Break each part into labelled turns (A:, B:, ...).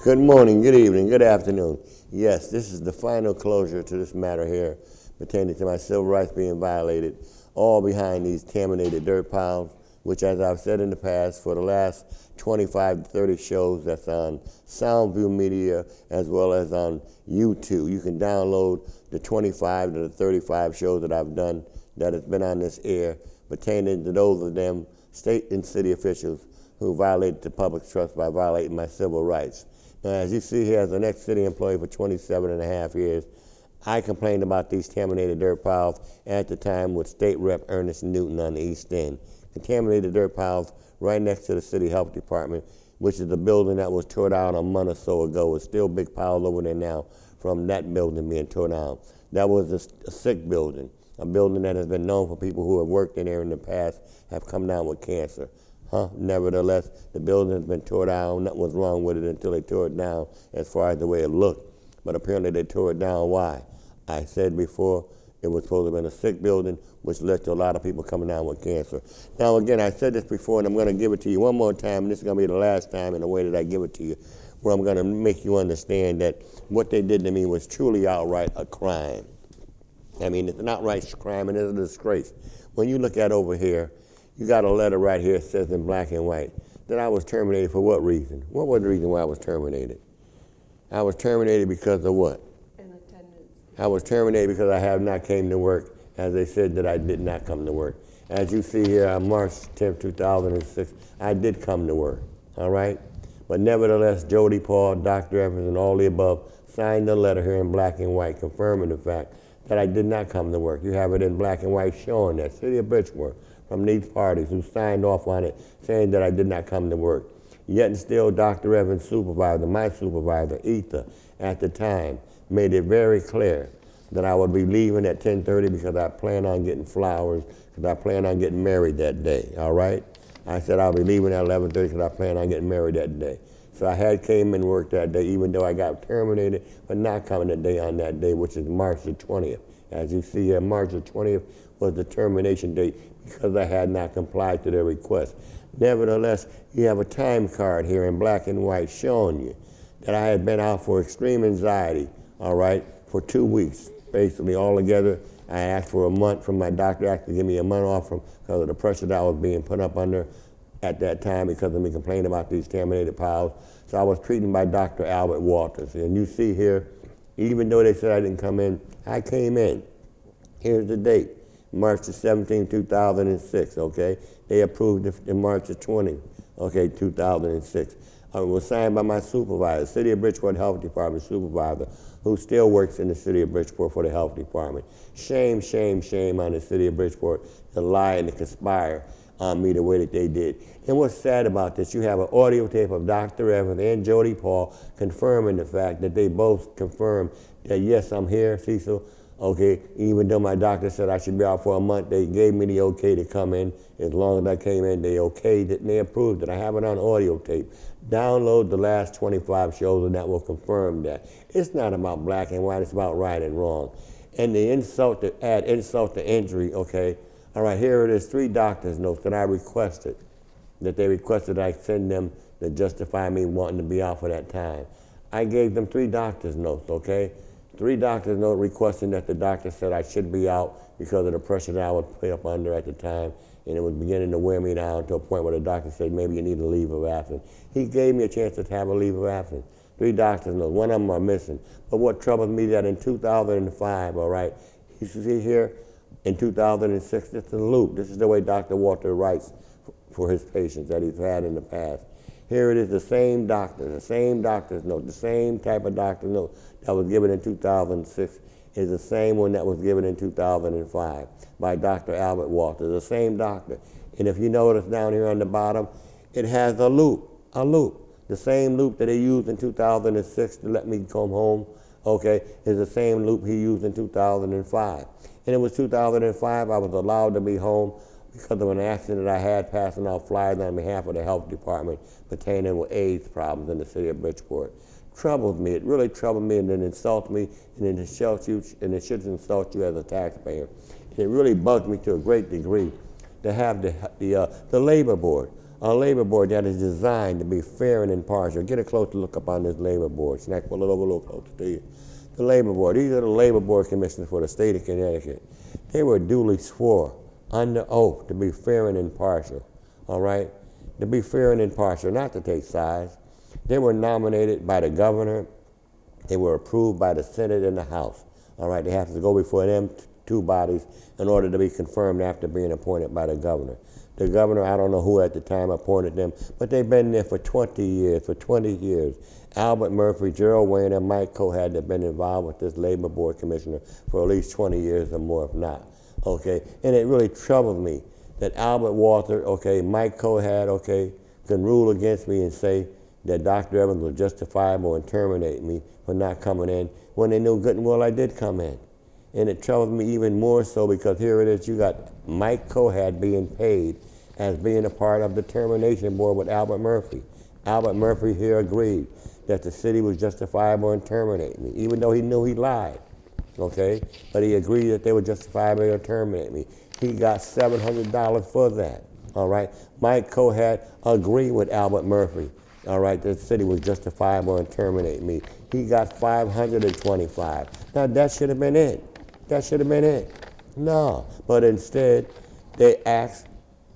A: Good morning, good evening, good afternoon. Yes, this is the final closure to this matter here pertaining to my civil rights being violated, all behind these contaminated dirt piles, which, as I've said in the past, for the last 25 to 30 shows that's on Soundview Media as well as on YouTube. You can download the 25 to the 35 shows that I've done that has been on this air pertaining to those of them state and city officials who violated the public trust by violating my civil rights. Now, as you see here, as an ex-city employee for 27 and a half years, I complained about these contaminated dirt piles at the time with State Rep Ernest Newton on the East End. Contaminated dirt piles right next to the City Health Department, which is the building that was torn down a month or so ago. It's still big piles over there now from that building being torn down. That was a sick building, a building that has been known for people who have worked in there in the past have come down with cancer. Nevertheless, the building has been torn down. Nothing was wrong with it until they tore it down as far as the way it looked. But apparently they tore it down. Why? I said before, it was supposed to have been a sick building, which led to a lot of people coming down with cancer. Now, again, I said this before, and I'm going to give it to you one more time, and this is going to be the last time in the way that I give it to you, where I'm going to make you understand that what they did to me was truly outright a crime. I mean, it's an outright crime, and it's a disgrace. When you look at over here, you got a letter right here that says in black and white that I was terminated for what reason? What was the reason why I was terminated? I was terminated because of what?
B: In attendance.
A: I was terminated because I have not came to work, as they said that I did not come to work. As you see here, on March 10th, 2006, I did come to work, all right? But nevertheless, Jody Paul, Dr. Evans, and all the above signed the letter here in black and white confirming the fact that I did not come to work. You have it in black and white showing that, City of Bridgeport, from these parties who signed off on it saying that I did not come to work. Yet and still, Dr. Evans' supervisor, my supervisor, Ether, at the time, made it very clear that I would be leaving at 10:30 because I plan on getting flowers, because I plan on getting married that day, all right? I said I'll be leaving at 11:30 because I plan on getting married that day. So I had came and worked that day, even though I got terminated for not coming that day on that day, which is March the 20th. As you see here, March the 20th was the termination date because I had not complied to their request. Nevertheless, you have a time card here in black and white showing you that I had been out for extreme anxiety, all right, for 2 weeks. Basically, altogether, I asked for a month from my doctor, asked to give me a month off because of the pressure that I was being put up under at that time because of me complaining about these contaminated piles. So I was treated by Dr. Albert Walters. And you see here, even though they said I didn't come in, I came in. Here's the date. March the 17th, 2006, okay? They approved it in March the 20th, okay, 2006. It was signed by my supervisor, City of Bridgeport Health Department supervisor, who still works in the City of Bridgeport for the Health Department. Shame, shame, shame on the City of Bridgeport to lie and to conspire on me the way that they did. And what's sad about this, you have an audio tape of Dr. Evans and Jody Paul confirming the fact that they both confirmed that, yes, I'm here, Cecil. Okay, even though my doctor said I should be out for a month, they gave me the okay to come in. As long as I came in, they okayed it and they approved it. I have it on audio tape. Download the last 25 shows and that will confirm that. It's not about black and white, it's about right and wrong. And the insult to add insult to injury, okay? All right, here it is, 3 doctor's notes that I requested, that they requested I send them to justify me wanting to be out for that time. I gave them 3 doctor's notes, okay? 3 doctors note requesting that the doctor said I should be out because of the pressure that I was put up under at the time, and it was beginning to wear me down to a point where the doctor said maybe you need a leave of absence. He gave me a chance to have a leave of absence. 3 doctors notes, one of them are missing. But what troubles me that in 2005, all right, you see here, in 2006, this is a loop. This is the way Dr. Walter writes for his patients that he's had in the past. Here it is, the same doctor's note, the same type of doctor's note that was given in 2006 is the same one that was given in 2005 by Dr. Albert Walters, the same doctor. And if you notice down here on the bottom, it has a loop. The same loop that he used in 2006 to let me come home, okay, is the same loop he used in 2005. And it was 2005 I was allowed to be home because of an accident I had passing out flyers on behalf of the health department pertaining with AIDS problems in the City of Bridgeport. Troubled me, it really troubled me, and it insulted me, and it insults you, and it should insult you as a taxpayer. And it really bugged me to a great degree to have the labor board A labor board that is designed to be fair and impartial. Get a closer look up on this labor board. Snack, pull it over a little closer to you. The labor board. These are the labor board commissioners for the state of Connecticut. They were duly swore under oath to be fair and impartial. All right? To be fair and impartial, not to take sides. They were nominated by the governor. They were approved by the Senate and the House. All right? They have to go before them two bodies in order to be confirmed after being appointed by the governor. The governor, I don't know who at the time appointed them, but they've been there for 20 years. For 20 years, Albert Murphy, Gerald Wayne, and Mike Cohad have been involved with this labor board commissioner for at least 20 years or more, if not. Okay, and it really troubled me that Albert Walter, okay, Mike Cohad, okay, can rule against me and say that Dr. Evans was justifiable in terminating me for not coming in when they knew good and well I did come in. And it troubles me even more so because here it is, you got Mike Cohad being paid as being a part of the termination board with Albert Murphy. Albert Murphy here agreed that the city was justifiable in terminating me, even though he knew he lied, okay? But he agreed that they were justifiable in terminating me. He got $700 for that, all right? Mike Cohad agreed with Albert Murphy, all right, the city was justifiable in terminating me. He got $525. Now that should have been it. That should have been it. No, but instead they asked,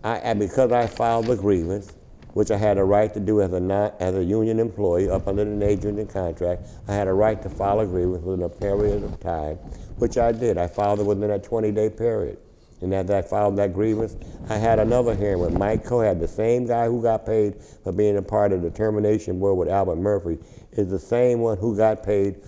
A: because I filed the grievance, which I had a right to do as a union employee up under the NAID union contract, I had a right to file a grievance within a period of time, which I did. I filed it within that 20-day period. And as I filed that grievance, I had another hearing with Mike Cohad, the same guy who got paid for being a part of the termination board with Albert Murphy, is the same one who got paid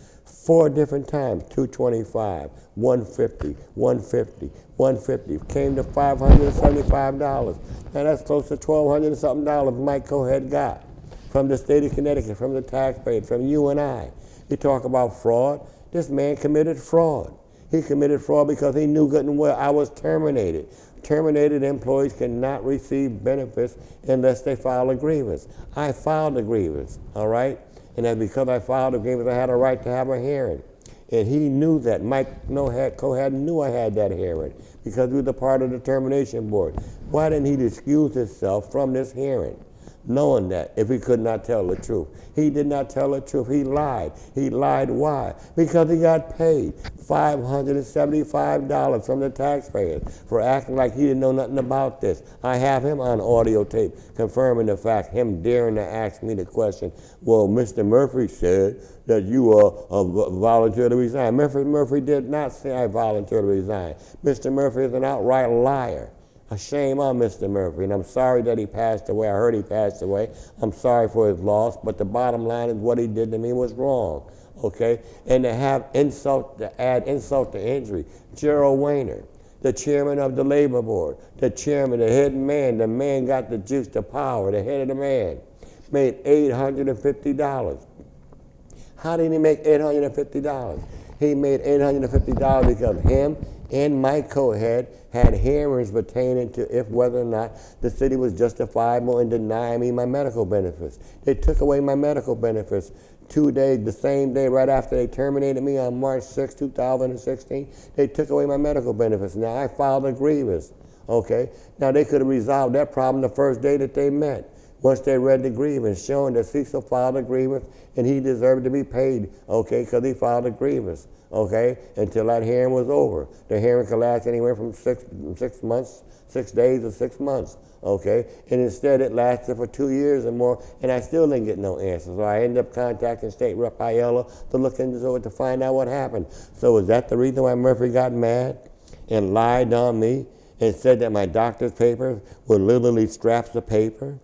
A: 4 different times, $225, $150, $150, $150, came to $575. Now that's close to $1,200 and something dollars Mike Cohad got from the state of Connecticut, from the taxpayers, from you and I. You talk about fraud. This man committed fraud. He committed fraud because he knew good and well I was terminated. Terminated employees cannot receive benefits unless they file a grievance. I filed a grievance, all right? And that's because I filed a grievance, I had a right to have a hearing. And he knew that. Mike Cohad knew I had that hearing because he was a part of the termination board. Why didn't he excuse himself from this hearing, knowing that if he could not tell the truth? He did not tell the truth. He lied. He lied why? Because he got paid $575 from the taxpayers for acting like he didn't know nothing about this. I have him on audio tape confirming the fact, him daring to ask me the question, well, Mr. Murphy said that you volunteered to resign. Murphy did not say I volunteered to resign. Mr. Murphy is an outright liar. A shame on Mr. Murphy, and I'm sorry that he passed away. I heard he passed away. I'm sorry for his loss, but the bottom line is what he did to me was wrong, okay? And to add insult to injury, Gerald Wayner, the chairman of the labor board, the chairman, the head man, the man got the juice, the power, the head of the man, made $850. How did he make $850? He made $850 because him and Mike Cohad had hearings pertaining to if whether or not the city was justifiable in denying me my medical benefits. They took away my medical benefits 2 days, the same day right after they terminated me on March 6, 2016. They took away my medical benefits. Now I filed a grievance, okay? Now they could have resolved that problem the first day that they met. Once they read the grievance, showing that Cecil filed a grievance and he deserved to be paid, okay, because he filed a grievance, okay, until that hearing was over. The hearing could last anywhere from 6 days to 6 months, okay, and instead it lasted for 2 years or more, and I still didn't get no answer. So I ended up contacting State Rep Aiello to look into it to find out what happened. So is that the reason why Murphy got mad and lied on me and said that my doctor's papers were literally scraps of paper?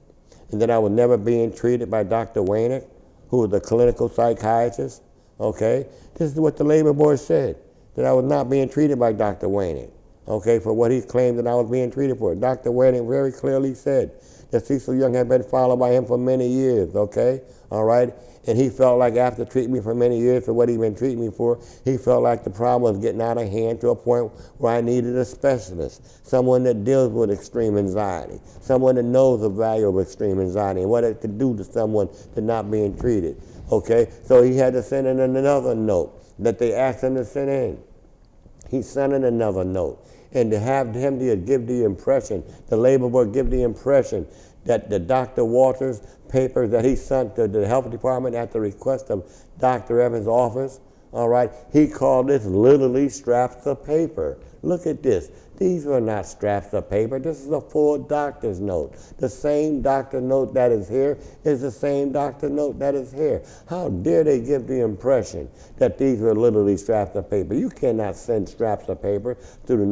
A: And that I was never being treated by Dr. Waynick, who was a clinical psychiatrist, okay? This is what the labor board said, that I was not being treated by Dr. Waynick, okay, for what he claimed that I was being treated for. Dr. Waynick very clearly said that Cecil Young had been followed by him for many years, okay, all right? And he felt like after treating me for many years for what he'd been treating me for, he felt like the problem was getting out of hand to a point where I needed a specialist, someone that deals with extreme anxiety, someone that knows the value of extreme anxiety and what it could do to someone to not being treated, okay? So he had to send in another note that they asked him to send in. He sent in another note. and to have him to give the impression, the labor board give the impression that the Dr. Walters paper that he sent to the health department at the request of Dr. Evans' office, all right, he called this literally scraps of paper. Look at this. These were not scraps of paper. This is a full doctor's note. The same doctor note that is here is the same doctor note that is here. How dare they give the impression that these were literally scraps of paper? You cannot send scraps of paper through the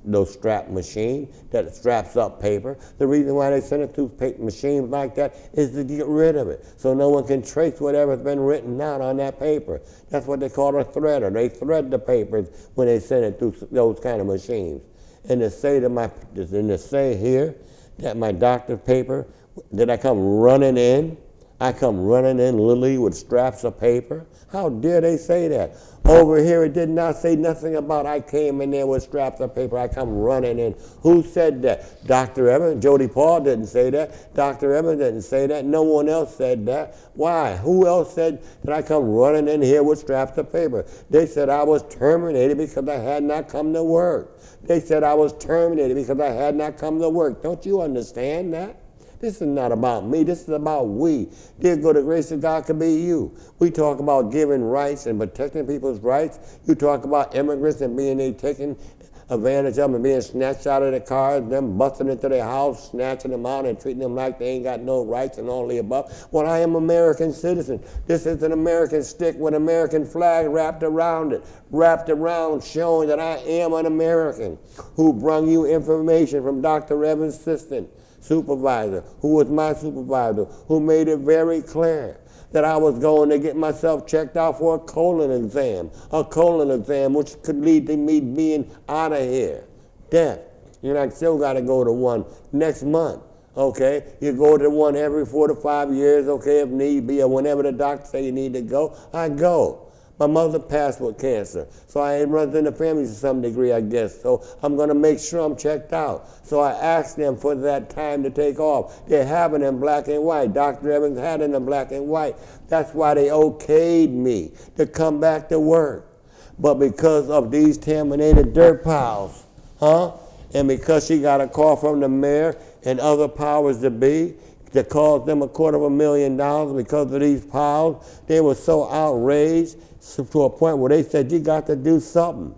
A: no strap machine that straps up paper. The reason why they send it through machines like that is to get rid of it, so no one can trace whatever's been written out on that paper. That's what they call a threader. They thread the papers when they send it through those kind of machines. And to say here that my doctor's paper, that I come running in literally with straps of paper. How dare they say that? Over here it did not say nothing about I came in there with straps of paper. I come running in. Who said that? Dr. Evans, Jody Paul didn't say that. Dr. Evans didn't say that. No one else said that. Why? Who else said that I come running in here with straps of paper? They said I was terminated because I had not come to work. They said I was terminated because I had not come to work. Don't you understand that? This is not about me. This is about we. Dear God, the grace of God could be you. We talk about giving rights and protecting people's rights. You talk about immigrants and being taken advantage of them and being snatched out of their cars, them busting into their house, snatching them out and treating them like they ain't got no rights and all the above. Well, I am an American citizen. This is an American stick with an American flag wrapped around it, showing that I am an American who brung you information from Dr. Evans' assistant supervisor, who was my supervisor, who made it very clear that I was going to get myself checked out for a colon exam which could lead to me being out of here, death. And I still got to go to one next month, okay? You go to one every 4 to 5 years, okay, if need be, or whenever the doctor say you need to go, I go. My mother passed with cancer, so it runs in the family to some degree, I guess. So I'm going to make sure I'm checked out. So I asked them for that time to take off. They have it in black and white. Dr. Evans had it in black and white. That's why they okayed me to come back to work. But because of these terminated dirt piles, and because she got a call from the mayor and other powers to be, that cost them $250,000 because of these piles, they were so outraged to a point where they said, you got to do something.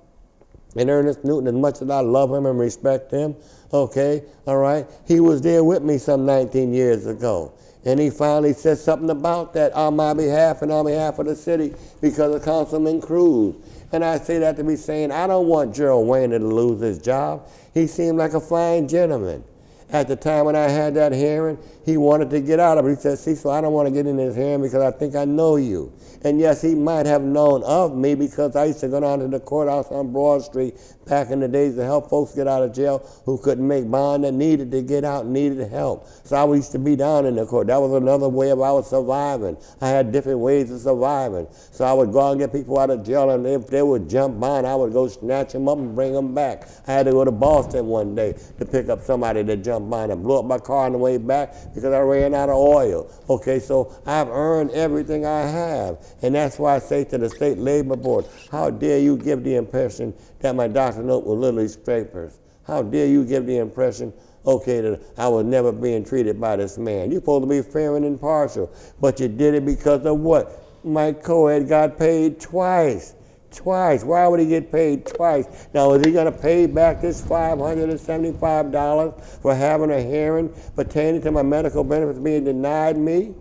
A: And Ernest Newton, as much as I love him and respect him, okay, all right, he was there with me some 19 years ago. And he finally said something about that on my behalf and on behalf of the city because of Councilman Cruz. And I say that to be saying, I don't want Gerald Wayne to lose his job. He seemed like a fine gentleman. At the time when I had that hearing, he wanted to get out of it. He said, Cecil, I don't want to get in this hearing because I think I know you. And yes, he might have known of me because I used to go down to the courthouse on Broad Street back in the days to help folks get out of jail who couldn't make bond and needed to get out and needed help. So I used to be down in the court. That was another way of I was surviving. I had different ways of surviving. So I would go out and get people out of jail, and if they would jump bond, I would go snatch them up and bring them back. I had to go to Boston one day to pick up somebody that jumped bond and blew up my car on the way back because I ran out of oil. Okay, so I've earned everything I have. And that's why I say to the State Labor Board, how dare you give the impression that my doctor note was literally scrapers? How dare you give the impression, okay, that I was never being treated by this man? You're supposed to be fair and impartial, but you did it because of what? Mike Coed got paid twice. Twice. Why would he get paid twice? Now, is he going to pay back this $575 for having a hearing pertaining to my medical benefits being denied me?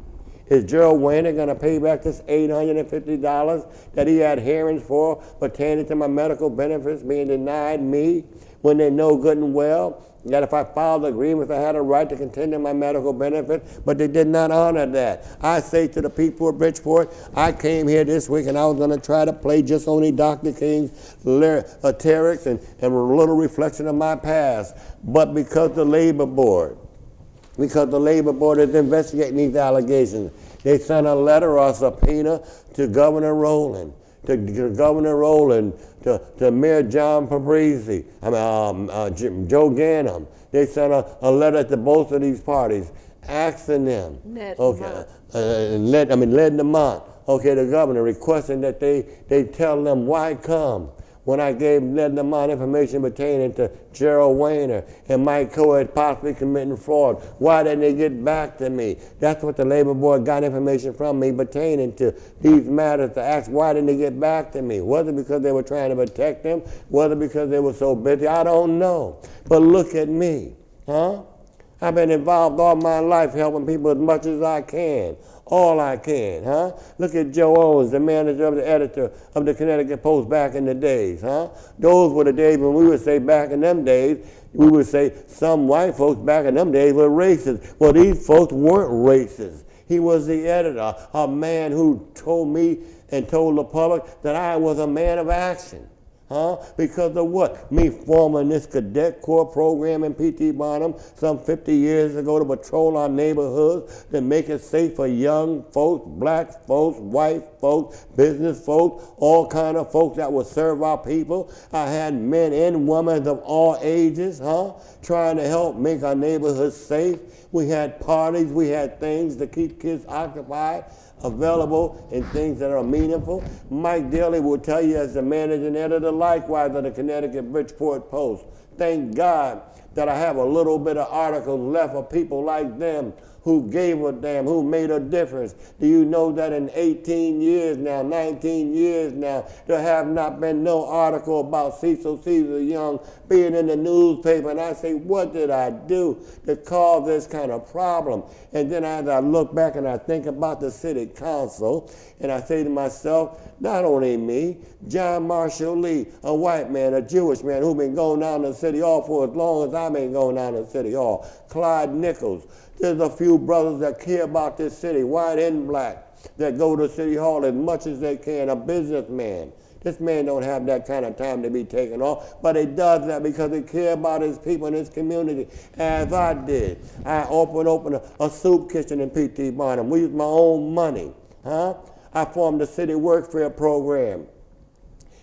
A: Is Gerald Wayner going to pay back this $850 that he had hearings for pertaining to my medical benefits being denied me when they know good and well that if I filed agreements I had a right to continue my medical benefit, but they did not honor that? I say to the people of Bridgeport, I came here this week and I was going to try to play just only Dr. King's lyrics and a little reflection of my past, but because the Labor Board is investigating these allegations, they sent a letter or a subpoena to Governor Rowland, to Mayor John Fabrizi, Joe Ganim. They sent a letter to both of these parties asking them, led them on, okay, the governor, requesting that they tell them why come when I led them on information pertaining to Gerald Wayner and Mike Coed possibly committing fraud. Why didn't they get back to me? That's what the Labor Board got information from me pertaining to these matters to ask why didn't they get back to me? Was it because they were trying to protect them? Was it because they were so busy? I don't know. But look at me, huh? I've been involved all my life helping people as much as I can. All I can, huh? Look at Joe Owens, the manager of the editor of the Connecticut Post back in the days, huh? Those were the days when we would say back in them days, we would say some white folks back in them days were racist. Well, these folks weren't racist. He was the editor, a man who told me and told the public that I was a man of action. Huh? Because of what? Me forming this cadet corps program in P.T. Barnum some 50 years ago to patrol our neighborhoods, to make it safe for young folks, black folks, white folks, business folks, all kind of folks that would serve our people. I had men and women of all ages, huh? Trying to help make our neighborhoods safe. We had parties, we had things to keep kids occupied, available, and things that are meaningful. Mike Daly will tell you as the managing editor likewise of the Connecticut Bridgeport Post. Thank God that I have a little bit of articles left for people like them who gave a damn, who made a difference. Do you know that in 18 years now, 19 years now, there have not been no article about Cecil Young being in the newspaper? And I say, what did I do to cause this kind of problem? And then as I look back and I think about the city council, and I say to myself, not only me, John Marshall Lee, a white man, a Jewish man who's been going down to City Hall for as long as I've been going down to City Hall, Clyde Nichols. There's a few brothers that care about this city, white and black, that go to City Hall as much as they can, a businessman. This man don't have that kind of time to be taken off, but he does that because he cares about his people and his community, as I did. I opened a soup kitchen in P.T. Barnum. We used my own money, huh? I formed the city workfare program.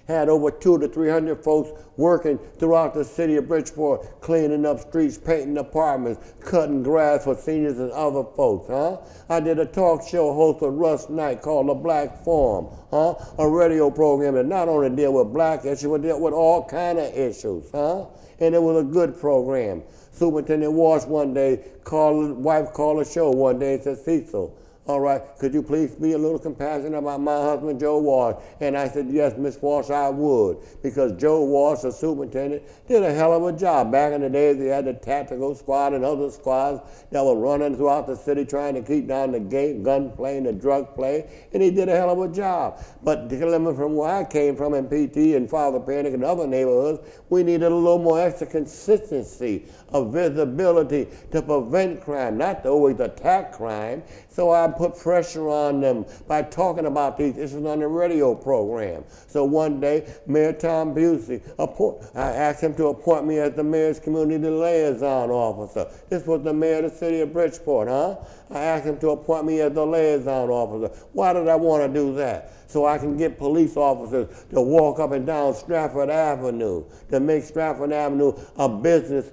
A: Had over 200 to 300 folks working throughout the city of Bridgeport, cleaning up streets, painting apartments, cutting grass for seniors and other folks, huh? I did a talk show host with Russ Knight called The Black Forum, huh? A radio program that not only dealt with black issues, but dealt with all kind of issues, huh? And it was a good program. Superintendent Walsh one day wife called the show one day and said, Cecil, all right, could you please be a little compassionate about my husband, Joe Walsh? And I said, yes, Miss Walsh, I would. Because Joe Walsh, the superintendent, did a hell of a job. Back in the days, he had the tactical squad and other squads that were running throughout the city trying to keep down the gunplay and the drug play, and he did a hell of a job. But coming from where I came from in PT and Father Panic and other neighborhoods, we needed a little more extra consistency of visibility to prevent crime, not to always attack crime. So I put pressure on them by talking about these issues on the radio program. So one day, Mayor Tom Busey, I asked him to appoint me as the mayor's community liaison officer. This was the mayor of the city of Bridgeport, huh? I asked him to appoint me as the liaison officer. Why did I want to do that? So I can get police officers to walk up and down Stratford Avenue, to make Stratford Avenue a business,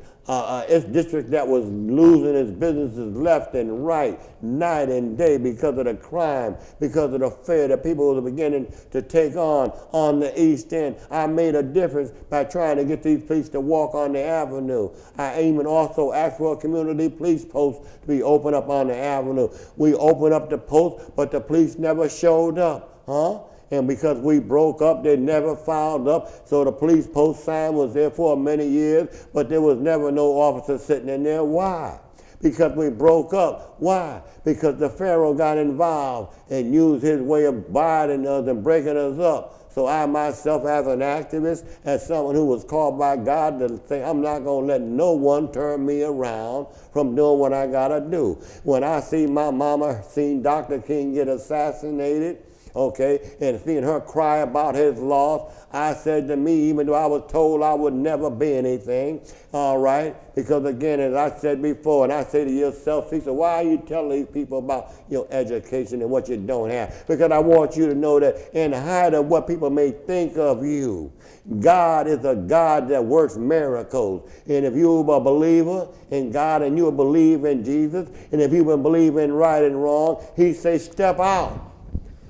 A: its district that was losing its businesses left and right, night and day because of the crime, because of the fear that people were beginning to take on the East End. I made a difference by trying to get these police to walk on the avenue. I even also asked for a community police post to be opened up on the avenue. We opened up the post, but the police never showed up, huh? And because we broke up, they never fouled up. So the police post sign was there for many years, but there was never no officer sitting in there. Why? Because we broke up. Why? Because the Pharaoh got involved and used his way of binding us and breaking us up. So I myself, as an activist, as someone who was called by God to say, I'm not going to let no one turn me around from doing what I got to do. When I see my mama, seen Dr. King get assassinated, okay, and seeing her cry about his loss, I said to me, even though I was told I would never be anything, all right, because again, as I said before, and I say to yourself, Cecil, why are you telling these people about your education and what you don't have? Because I want you to know that in the height of what people may think of you, God is a God that works miracles. And if you're a believer in God and you believe in Jesus, and if you believe in right and wrong, he says step out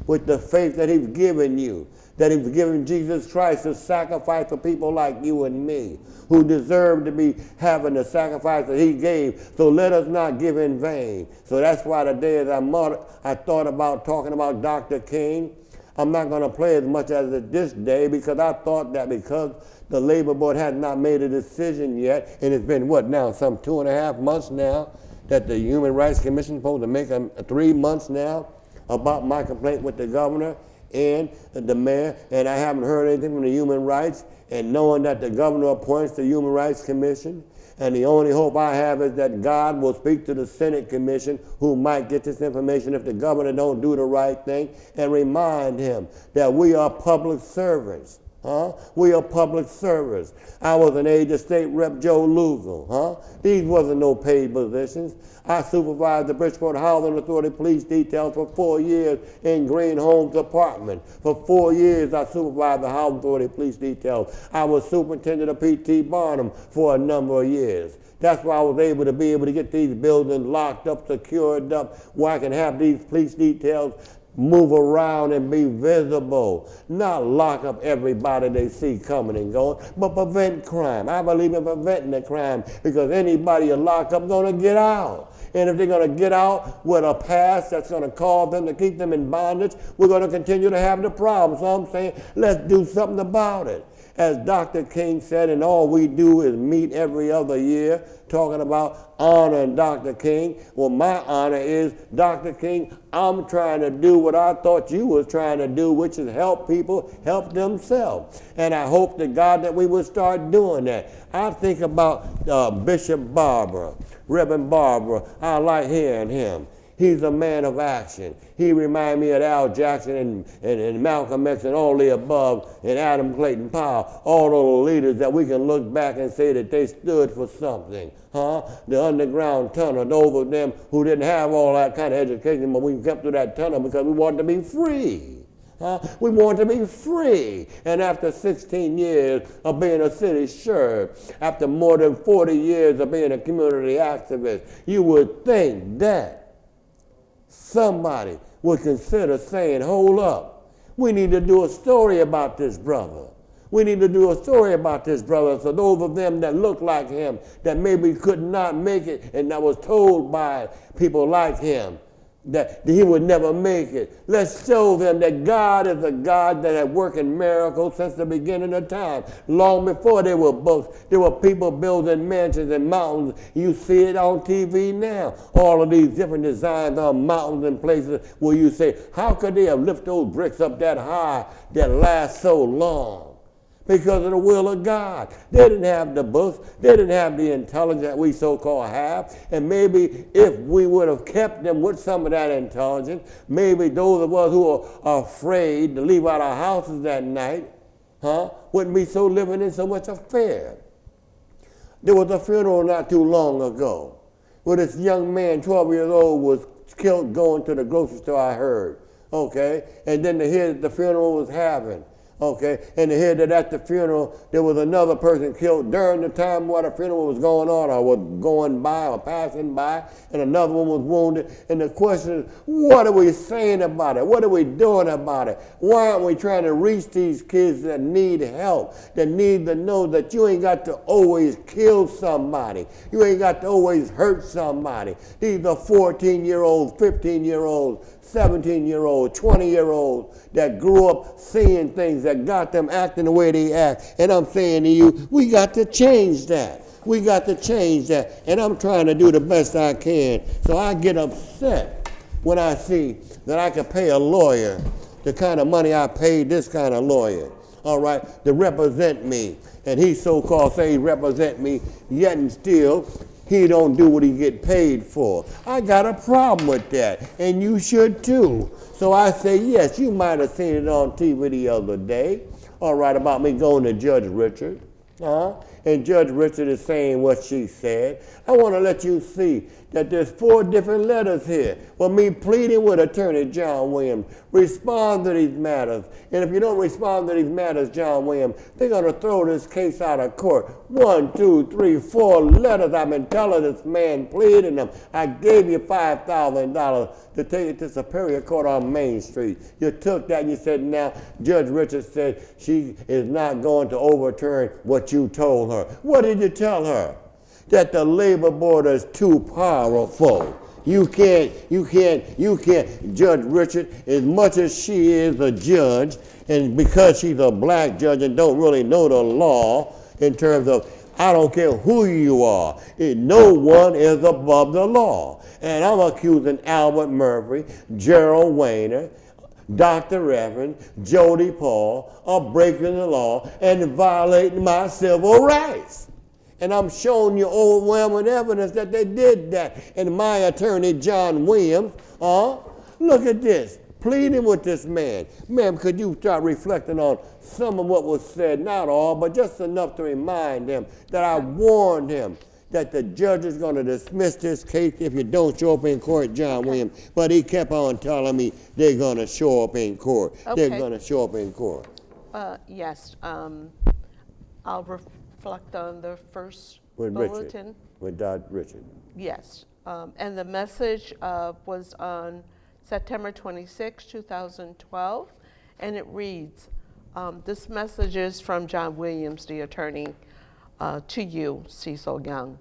A: with the faith that he's given you. that he's given Jesus Christ to sacrifice for people like you and me, who deserve to be having the sacrifice that he gave. So let us not give in vain. So that's why today as I thought about talking about Dr. King. I'm not going to play as much as this day because I thought that because the Labor Board has not made a decision yet, and it's been, what now, some 2.5 months now, that the Human Rights Commission is supposed to make 3 months now about my complaint with the governor and the mayor, and I haven't heard anything from the Human Rights, and knowing that the governor appoints the Human Rights Commission, and the only hope I have is that God will speak to the Senate Commission, who might get this information if the governor don't do the right thing, and remind him that we are public servants. We are public servants. I was an aide to State Rep Joe Lugo. These wasn't no paid positions. I supervised the Bridgeport Housing Authority Police Detail for 4 years in Green Homes Apartment. For 4 years, I supervised the Housing Authority Police Detail. I was superintendent of P.T. Barnum for a number of years. That's why I was able to get these buildings locked up, secured up, where I can have these police details move around and be visible, not lock up everybody they see coming and going, but prevent crime. I believe in preventing the crime because anybody you lock up is going to get out. And if they're going to get out with a past that's going to cause them to keep them in bondage, we're going to continue to have the problem. So I'm saying, let's do something about it. As Dr. King said, and all we do is meet every other year talking about honoring Dr. King. Well, my honor is, Dr. King, I'm trying to do what I thought you was trying to do, which is help people help themselves. And I hope to God that we would start doing that. I think about Bishop Barber, Reverend Barber. I like hearing him. He's a man of action. He reminds me of Al Jackson and Malcolm X and all the above, and Adam Clayton Powell, all those leaders that we can look back and say that they stood for something. The underground tunnel, those of them who didn't have all that kind of education, but we kept through that tunnel because we wanted to be free. We want to be free. And after 16 years of being a city sheriff, after more than 40 years of being a community activist, you would think that somebody would consider saying, hold up, we need to do a story about this brother. We need to do a story about this brother. So those of them that look like him, that maybe could not make it, and that was told by people like him that he would never make it. Let's show them that God is a God that had working miracles since the beginning of time. Long before there were books, there were people building mansions and mountains. You see it on TV now. All of these different designs on mountains and places where you say, how could they have lifted those bricks up that high that last so long? Because of the will of God. They didn't have the books. They didn't have the intelligence that we so-called have. And maybe if we would have kept them with some of that intelligence, maybe those of us who are afraid to leave out our houses at night, wouldn't be so living in so much of fear. There was a funeral not too long ago where this young man, 12 years old, was killed going to the grocery store, I heard. Okay? And then to hear that the funeral was happening. Okay, and to hear that at the funeral there was another person killed during the time while the funeral was going on or was going by or passing by, and another one was wounded. And the question is, what are we saying about it? What are we doing about it? Why aren't we trying to reach these kids that need help, that need to know that you ain't got to always kill somebody. You ain't got to always hurt somebody. These are 14-year-olds, 15-year-olds, 17-year-olds, 20-year-olds that grew up seeing things that got them acting the way they act. And I'm saying to you, we got to change that. We got to change that. And I'm trying to do the best I can. So I get upset when I see that I can pay a lawyer the kind of money I paid this kind of lawyer, all right, to represent me. And he so-called say he represent me, yet and still he don't do what he get paid for. I got a problem with that, and you should too. So I say, yes, you might have seen it on TV the other day, all right, about me going to Judge Richard, and Judge Richard is saying what she said. I want to let you see that there's 4 different letters here. Well, me pleading with Attorney John Williams, respond to these matters. And if you don't respond to these matters, John Williams, they're going to throw this case out of court. 1, 2, 3, 4 letters I've been telling this man, pleading them. I gave you $5,000 to take it to Superior Court on Main Street. You took that and you said, now, Judge Richard said she is not going to overturn what you told her. What did you tell her? That the labor board is too powerful. You can't, Judge Richard, as much as she is a judge, and because she's a black judge and don't really know the law in terms of, I don't care who you are, no one is above the law. And I'm accusing Albert Murphy, Gerald Weiner, Dr. Reverend, Jody Paul of breaking the law and violating my civil rights. And I'm showing you overwhelming evidence that they did that. And my attorney, John Williams, look at this, pleading with this man. Ma'am, could you start reflecting on some of what was said? Not all, but just enough to remind him that I warned him that the judge is going to dismiss this case if you don't show up in court, John Williams. But he kept on telling me they're going to show up in court.
B: Okay.
A: They're going to show up in court.
B: Yes. I'll reflect on the first
A: With
B: bulletin.
A: Richard, with Dr. Richard.
B: Yes. And the message was on September 26, 2012, and it reads, this message is from John Williams, the attorney, to you, Cecil Young.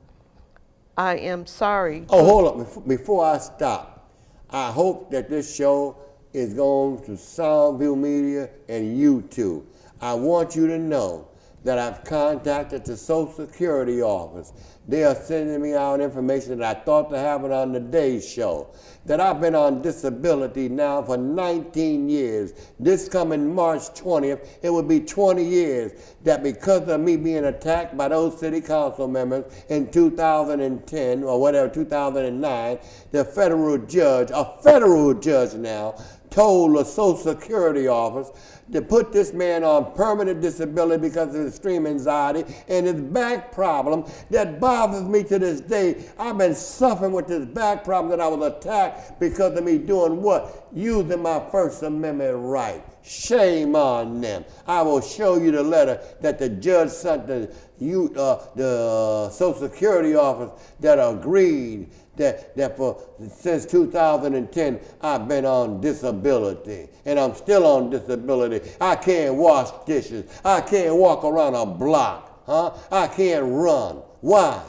B: I am sorry.
A: Oh, hold up. Before I stop, I hope that this show is going to Soundview Media and YouTube. I want you to know that I've contacted the Social Security office. They are sending me out information that I thought to have it on the Day's show. That I've been on disability now for 19 years. This coming March 20th, it will be 20 years that because of me being attacked by those city council members in 2010 or whatever, 2009, the federal judge, a federal judge now, told the Social Security office to put this man on permanent disability because of extreme anxiety and his back problem that bothers me to this day. I've been suffering with this back problem that I was attacked because of me doing what? Using my First Amendment right. Shame on them. I will show you the letter that the judge sent the Social Security office that agreed that for since 2010 I've been on disability, and I'm still on disability. I can't wash dishes. I can't walk around a block. I can't run. Why?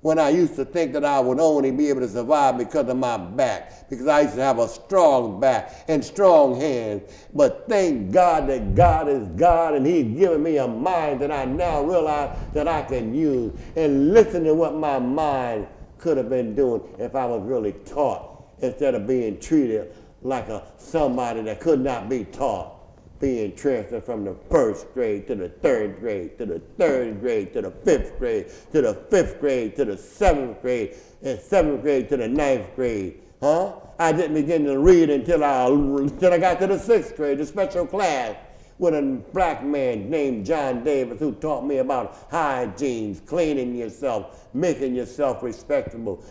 A: When I used to think that I would only be able to survive because of my back, because I used to have a strong back and strong hands. But thank God that God is God, and He's given me a mind that I now realize that I can use. And listen to what my mind could have been doing if I was really taught instead of being treated like somebody that could not be taught. Being transferred from the first grade to the third grade, to the third grade, to the fifth grade, to the fifth grade, to the seventh grade, and seventh grade to the ninth grade. I didn't begin to read until I got to the sixth grade, the special class, with a black man named John Davis who taught me about hygiene, cleaning yourself, making yourself respectable,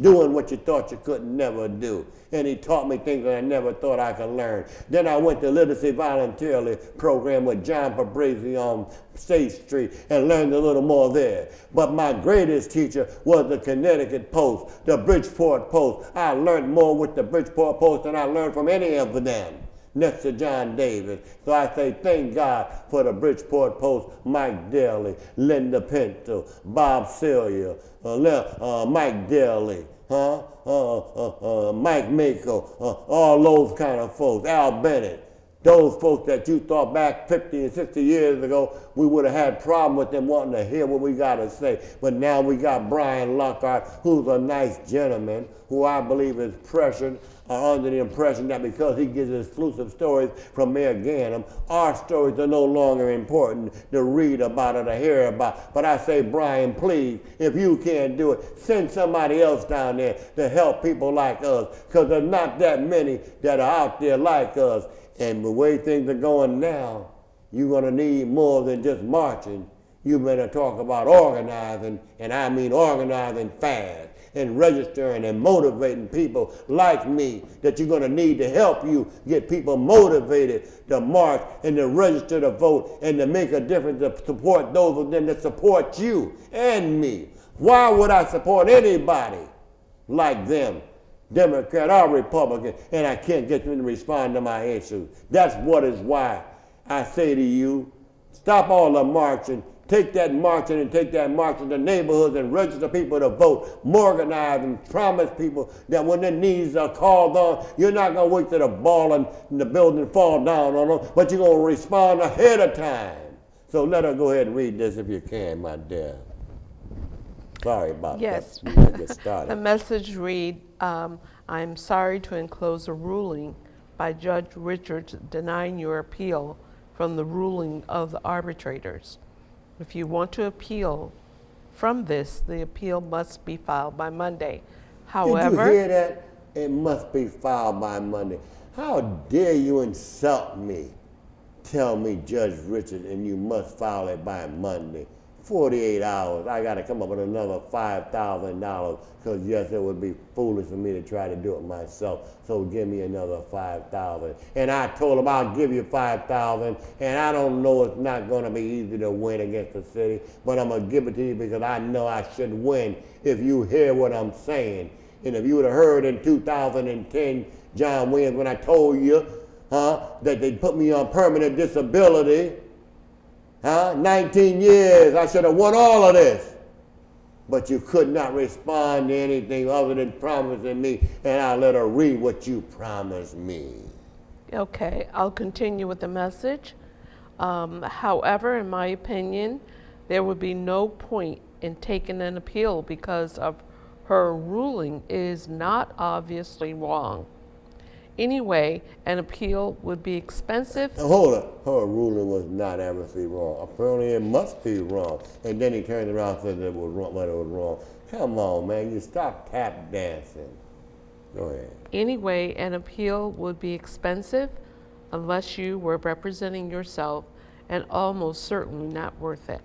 A: doing what you thought you could never do. And he taught me things that I never thought I could learn. Then I went to Literacy Volunteerly program with John Fabrizi on State Street and learned a little more there. But my greatest teacher was the Connecticut Post, the Bridgeport Post. I learned more with the Bridgeport Post than I learned from any of them, next to John Davis. So I say thank God for the Bridgeport Post, Mike Daly, Linda Pinto, Bob Celia, Mike Daly, Mike Mako, all those kind of folks, Al Bennett. Those folks that you thought back 50 and 60 years ago, we would have had problem with them wanting to hear what we got to say. But now we got Brian Lockhart, who's a nice gentleman, who I believe is pressured under the impression that because he gives exclusive stories from Mayor Ganem, our stories are no longer important to read about or to hear about. But I say, Brian, please, if you can't do it, send somebody else down there to help people like us, because there's not that many that are out there like us. And the way things are going now, you're going to need more than just marching. You better talk about organizing, and I mean organizing fast, and registering and motivating people like me that you're going to need to help you get people motivated to march and to register to vote and to make a difference to support those of them that support you and me. Why would I support anybody like them, Democrat or Republican, and I can't get them to respond to my issues? That's what is why I say to you, stop all the marching. Take that marching and take that march in the neighborhoods and register people to vote. Organize and promise people that when their needs are called on, you're not going to wait till the ball and the building fall down on them, but you're going to respond ahead of time. So let her go ahead and read this if you can, my dear. Sorry about
B: Yes.
A: that. We gotta get started.
B: The message read, I'm sorry to enclose a ruling by Judge Richards denying your appeal from the ruling of the arbitrators. If you want to appeal from this, the appeal must be filed by Monday. However,
A: Did you hear that? It must be filed by Monday. How dare you insult me? Tell me, Judge Richard, and you must file it by Monday. 48 hours. I got to come up with another $5,000 because, yes, it would be foolish for me to try to do it myself. So give me another $5,000. And I told him I'll give you $5,000. And I don't know it's not going to be easy to win against the city, but I'm going to give it to you because I know I should win if you hear what I'm saying. And if you would have heard in 2010, John Williams, when I told you that they put me on permanent disability, 19 years, I should have won all of this. But you could not respond to anything other than promising me, and I let her read what you promised me.
B: okay, I'll continue with the message. However, in my opinion, there would be no point in taking an appeal because of her ruling is not obviously wrong. Anyway, an appeal would be expensive.
A: Now, hold up. Her ruling was not obviously wrong. Apparently it must be wrong. And then he turned around and said it was wrong, but it was wrong. Come on, man. You stop tap dancing. Go ahead.
B: Anyway, an appeal would be expensive unless you were representing yourself and almost certainly not worth it.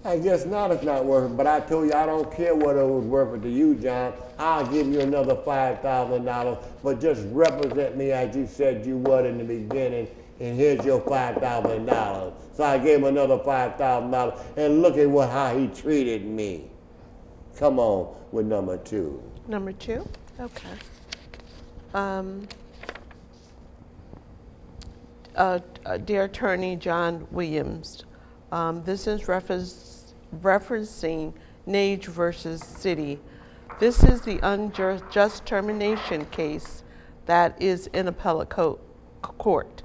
A: I guess not, it's not worth it, but I told you I don't care what it was worth it to you, John. I'll give you another $5,000, but just represent me as you said you would in the beginning, and here's your $5,000. So I gave him another $5,000, and look at how he treated me. Come on with number 2.
B: Number 2? Okay. Dear Attorney John Williams, this is referencing Nage versus City. This is the unjust termination case that is in appellate court.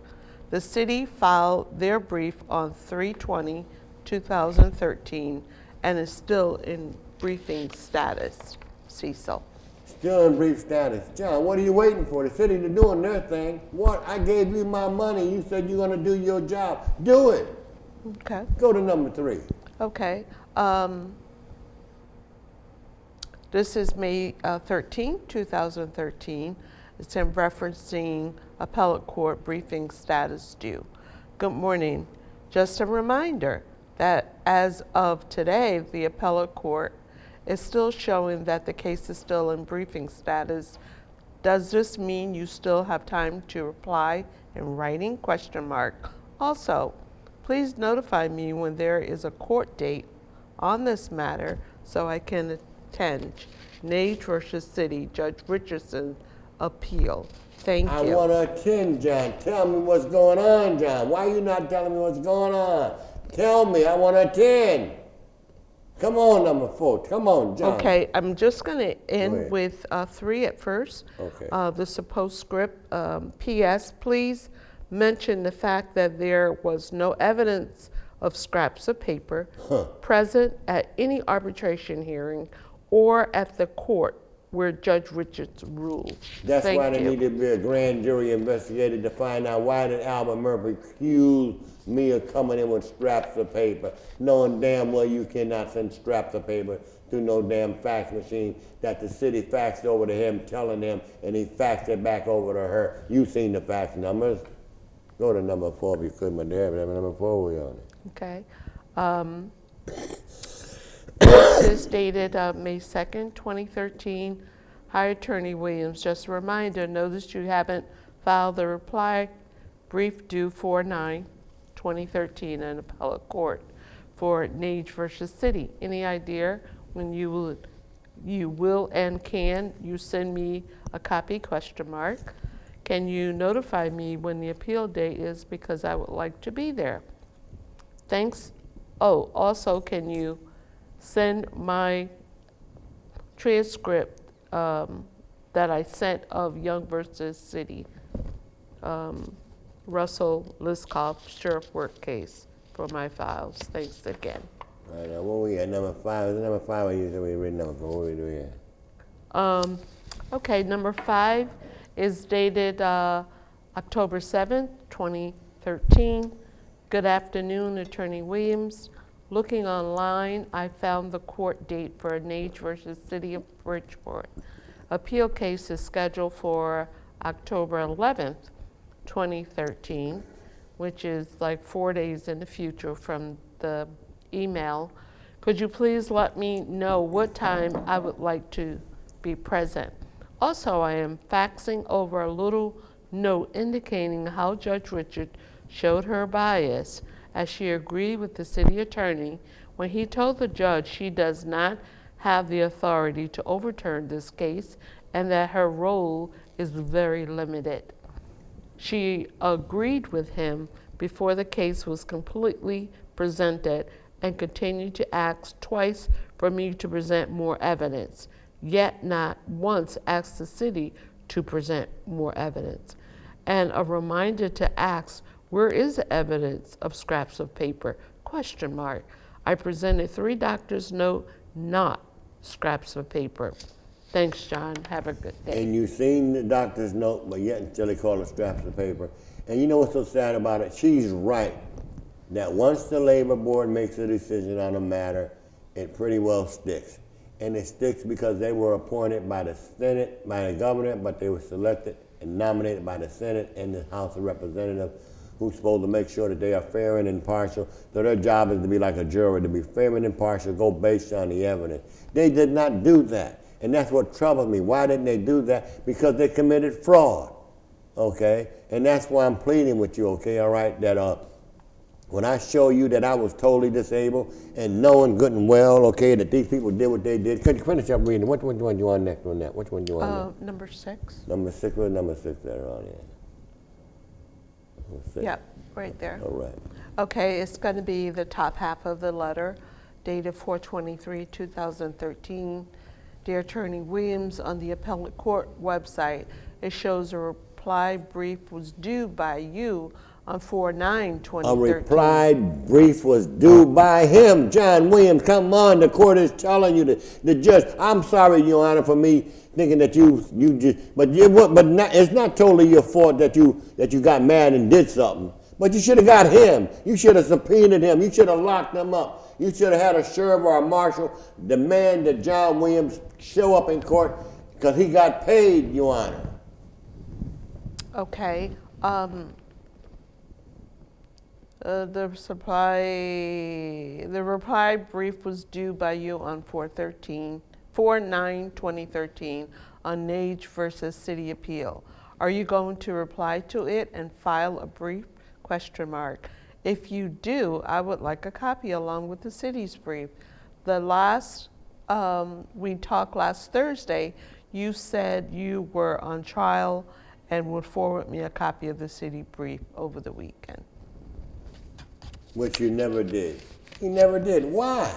B: The city filed their brief on 3/20/2013 and is still in briefing status. Cecil.
A: Still in brief status. John, what are you waiting for? The city is doing their thing. What? I gave you my money. You said you're going to do your job. Do it.
B: Okay.
A: Go to number 3.
B: Okay. This is May 13, 2013. It's in referencing appellate court briefing status due. Good morning. Just a reminder that as of today, the appellate court is still showing that the case is still in briefing status. Does this mean you still have time to reply in writing? ? Also, please notify me when there is a court date on this matter so I can attend Nage versus City, Judge Richardson appeal. Thank
A: I
B: you.
A: want to attend, John. Tell me what's going on, John. Why are you not telling me what's going on? Tell me. I want to attend. Come on, number 4. Come on, John.
B: Okay, I'm just going to
A: Go
B: end
A: ahead.
B: with 3 at first.
A: Okay.
B: The postscript, P.S. Please mention the fact that there was no evidence of scraps of paper present at any arbitration hearing or at the court where Judge Richards ruled.
A: That's
B: Thank
A: why there
B: you.
A: needed to be a grand jury investigated to find out why did Albert Murphy accuse me of coming in with scraps of paper, knowing damn well you cannot send scraps of paper through no damn fax machine that the city faxed over to him, telling him, and he faxed it back over to her. You seen the fax numbers. Go to number 4 if you could, my dear. Number 4 we on it.
B: Okay. This is dated May 2nd, 2013. Hi, Attorney Williams. Just a reminder, notice you haven't filed the reply brief due 4/9/2013 in appellate court for Nage versus City. Any idea when you will and can you send me a copy, ? Can you notify me when the appeal date is, because I would like to be there? Thanks. Oh, also, can you send my transcript that I sent of Young versus City, Russell Liskoff sheriff work case for my files? Thanks again.
A: All right, now what we at, number 5? Is it number 5 or you said we read number 4? What we do here?
B: Okay, number 5 is dated October 7th, 2013. Good afternoon, Attorney Williams. Looking online, I found the court date for Nage versus City of Bridgeport. Appeal case is scheduled for October 11th, 2013, which is like 4 days in the future from the email. Could you please let me know what time I would like to be present? Also, I am faxing over a little note indicating how Judge Richard showed her bias, as she agreed with the city attorney when he told the judge she does not have the authority to overturn this case and that her role is very limited. She agreed with him before the case was completely presented and continued to ask twice for me to present more evidence, yet not once asked the city to present more evidence. And a reminder to ask, where is the evidence of scraps of paper? ? I presented 3 doctors' note, not scraps of paper. Thanks, John. Have a good day.
A: And you seen the doctor's note, but yet until they call it scraps of paper. And you know what's so sad about it? She's right. That once the labor board makes a decision on a matter, it pretty well sticks. And it sticks because they were appointed by the Senate, by the governor, but they were selected and nominated by the Senate and the House of Representatives, who's supposed to make sure that they are fair and impartial. So their job is to be like a jury, to be fair and impartial, go based on the evidence. They did not do that. And that's what troubled me. Why didn't they do that? Because they committed fraud, okay? And that's why I'm pleading with you, okay, all right, that when I show you that I was totally disabled and knowing good and well, okay, that these people did what they did. Could you finish up reading? Which one do you want next on that? Which one do you want next?
B: Number 6.
A: Number 6, where's number 6 there on here?
B: Yep, right there.
A: All right.
B: Okay, it's going to be the top half of the letter, dated 4/23/2013. Dear Attorney Williams, on the appellate court website, it shows a reply brief was due by you on 4/9/2013.
A: A reply brief was due by him, John Williams. Come on, the court is telling you, the judge. I'm sorry, Your Honor, for me thinking that you just, but it's not totally your fault that you got mad and did something. But you should have got him. You should have subpoenaed him. You should have locked him up. You should have had a sheriff or a marshal demand that John Williams show up in court because he got paid, Your Honor.
B: Okay. The reply brief was due by you on 4/9/2013 on Nage versus City Appeal. Are you going to reply to it and file a brief ? If you do, I would like a copy along with the city's brief. The last, we talked last Thursday, you said you were on trial and would forward me a copy of the city brief over the weekend.
A: Which you never did. You never did. Why?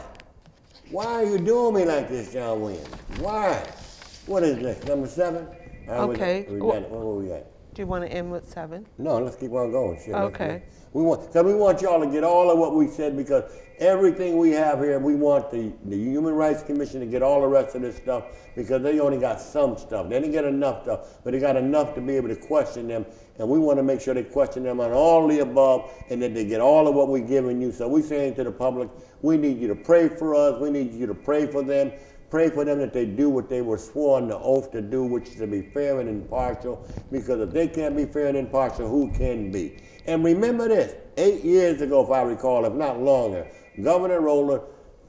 A: Why are you doing me like this, John Williams? Why? What is this, number 7?
B: Okay.
A: What were we at?
B: Do you want to end with 7?
A: No, let's keep on going. Shit,
B: Okay.
A: We want y'all to get all of what we said because everything we have here, we want the Human Rights Commission to get all the rest of this stuff because they only got some stuff. They didn't get enough stuff, but they got enough to be able to question them, and we want to make sure they question them on all the above and that they get all of what we're giving you. So we're saying to the public, we need you to pray for us. We need you to pray for them. Pray for them that they do what they were sworn the oath to do, which is to be fair and impartial, because if they can't be fair and impartial, who can be? And remember this, 8 years ago, if I recall, if not longer, Governor Rowland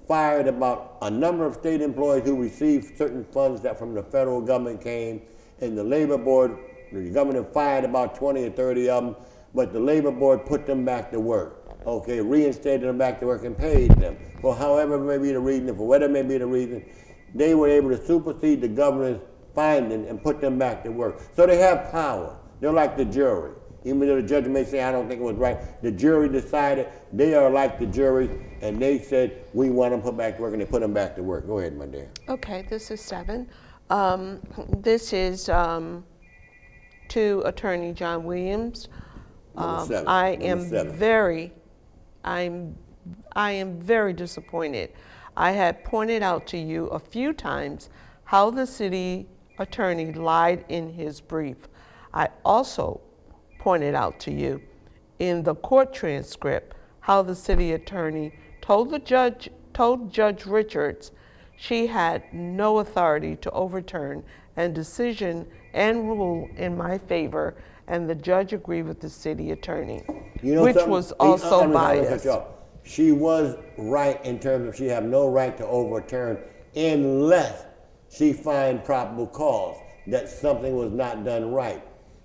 A: fired about a number of state employees who received certain funds that from the federal government came, and the labor board, the governor fired about 20 or 30 of them, but the labor board put them back to work. Okay, reinstated them back to work and paid them for however may be the reason, for whatever may be the reason. They were able to supersede the governor's finding and put them back to work. So they have power. They're like the jury. Even though the judge may say, I don't think it was right, the jury decided. They are like the jury, and they said, we want them put back to work, and they put them back to work. Go ahead, my dear.
B: Okay, this is 7. This is to Attorney John Williams.
A: Number 7.
B: I
A: Number
B: am
A: 7.
B: I am very disappointed. I had pointed out to you a few times how the city attorney lied in his brief. I also pointed out to you in the court transcript how the city attorney told Judge Richards she had no authority to overturn a decision and rule in my favor, and the judge agreed with the city attorney, which was also biased.
A: She was right in terms of she have no right to overturn unless she find probable cause that something was not done right.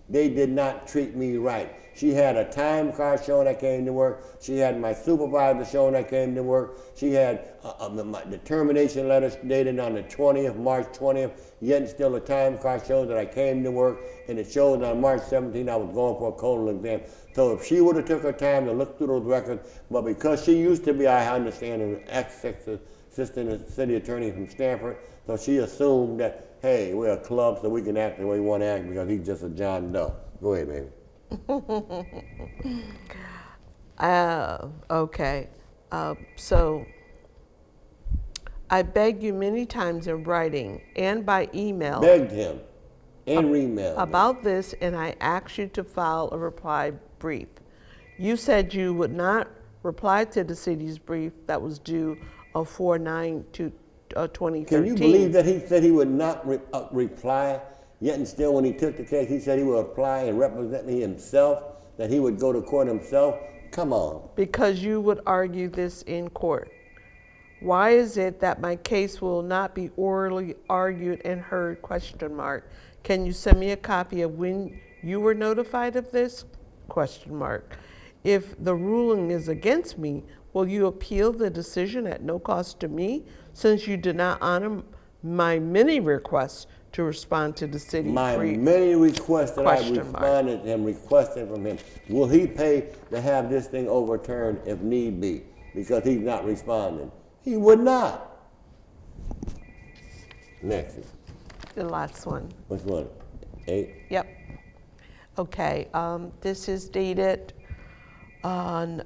A: They did not treat me right. She had a time card showing I came to work. She had my supervisor showing I came to work. She had the termination letter dated on the 20th, March 20th, yet still a time card shows that I came to work, and it shows on March 17th I was going for a colon exam. So if she would have took her time to look through those records, but because she used to be, I understand, an ex-assistant city attorney from Stanford, so she assumed that, hey, we're a club so we can act the way we want to act because he's just a John Doe. Go ahead, baby.
B: Okay. So I begged you many times in writing and by email.
A: Begged him and remailed
B: about this, and I asked you to file a reply brief. You said you would not reply to the city's brief that was due on 4/9/2013.
A: Can you believe that he said he would not reply, yet and still when he took the case, he said he would apply and represent me himself, that he would go to court himself? Come on.
B: Because you would argue this in court. Why is it that my case will not be orally argued and heard, ? Can you send me a copy of when you were notified of this? ? If the ruling is against me, will you appeal the decision at no cost to me, since you did not honor my many requests to respond to the city brief?
A: My many requests that I responded and requested from him. Will he pay to have this thing overturned if need be, because he's not responding? He would not. Next.
B: The last one.
A: Which one? 8?
B: Yep. Okay, this is dated on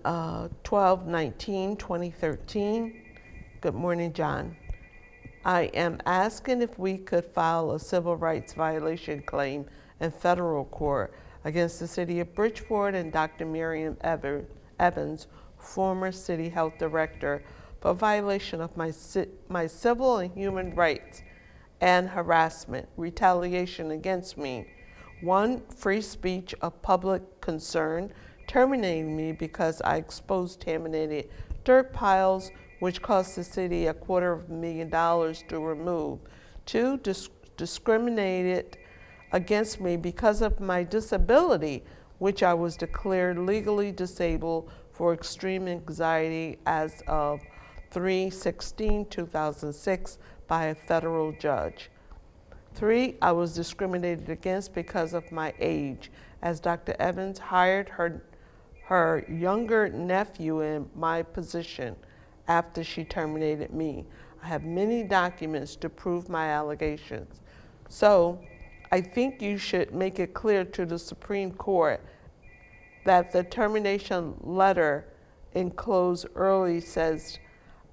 B: 12/19/2013. Good morning, John. I am asking if we could file a civil rights violation claim in federal court against the city of Bridgeport and Dr. Miriam Evans, former city health director, for violation of my civil and human rights and harassment, retaliation against me. 1, free speech of public concern, terminating me because I exposed contaminated dirt piles, which cost the city $250,000 to remove. 2, discriminated against me because of my disability, which I was declared legally disabled for extreme anxiety as of 3/16/2006 by a federal judge. 3, I was discriminated against because of my age, as Dr. Evans hired her younger nephew in my position after she terminated me. I have many documents to prove my allegations. So I think you should make it clear to the Supreme Court that the termination letter enclosed early says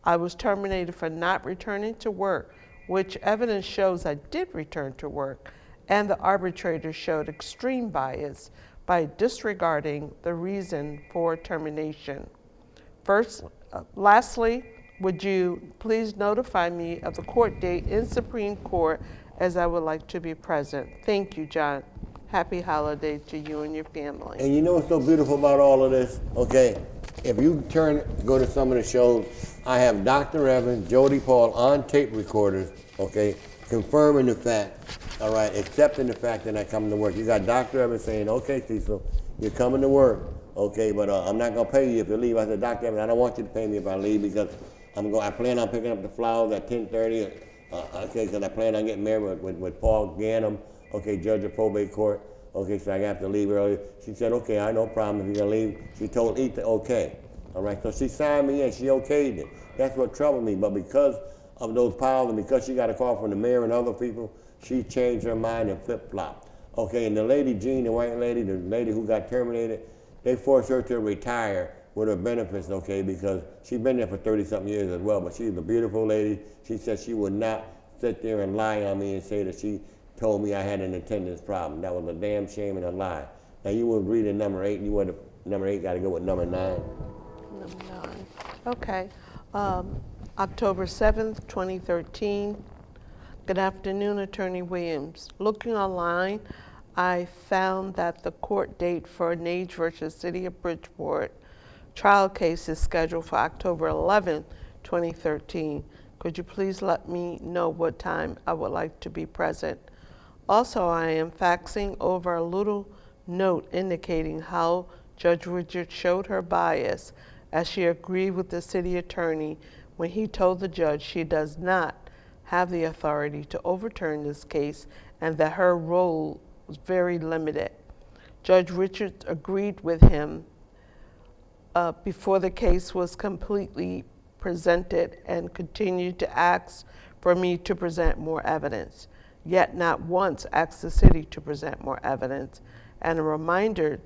B: I was terminated for not returning to work, which evidence shows I did return to work, and the arbitrator showed extreme bias by disregarding the reason for termination. Lastly, would you please notify me of the court date in Supreme Court, as I would like to be present. Thank you, John. Happy holiday to you and your family.
A: And you know what's so beautiful about all of this? Okay, if you go to some of the shows, I have Dr. Evans, Jody Paul on tape recorders, okay, confirming the fact, all right, accepting the fact that I come to work. You got Dr. Evans saying, okay, Cecil, you're coming to work, okay, but I'm not gonna pay you if you leave. I said, Dr. Evans, I don't want you to pay me if I leave because I plan on picking up the flowers at 10:30, okay, because I plan on getting married with Paul Gannum, okay, judge of probate court. Okay, so I have to leave early. She said, okay, I no problem if you're gonna leave. She told Ethan, okay. All right, so she signed me in, she okayed it. That's what troubled me, but because of those powers and because she got a call from the mayor and other people, she changed her mind and flip-flopped. Okay, and the lady, Jean, the white lady, the lady who got terminated, they forced her to retire with her benefits, okay, because she's been there for 30-something years as well, but she's a beautiful lady. She said she would not sit there and lie on me and say that she told me I had an attendance problem. That was a damn shame and a lie. Now you would read in number 8, and you would number 8 got to go with number 9.
B: Number 9. Okay. October 7th, 2013. Good afternoon, Attorney Williams. Looking online, I found that the court date for Nage versus City of Bridgeport trial case is scheduled for October 11th, 2013. Could you please let me know what time I would like to be present? Also, I am faxing over a little note indicating how Judge Richards showed her bias as she agreed with the city attorney when he told the judge she does not have the authority to overturn this case and that her role was very limited. Judge Richards agreed with him before the case was completely presented and continued to ask for me to present more evidence, yet not once asked the city to present more evidence. And a reminder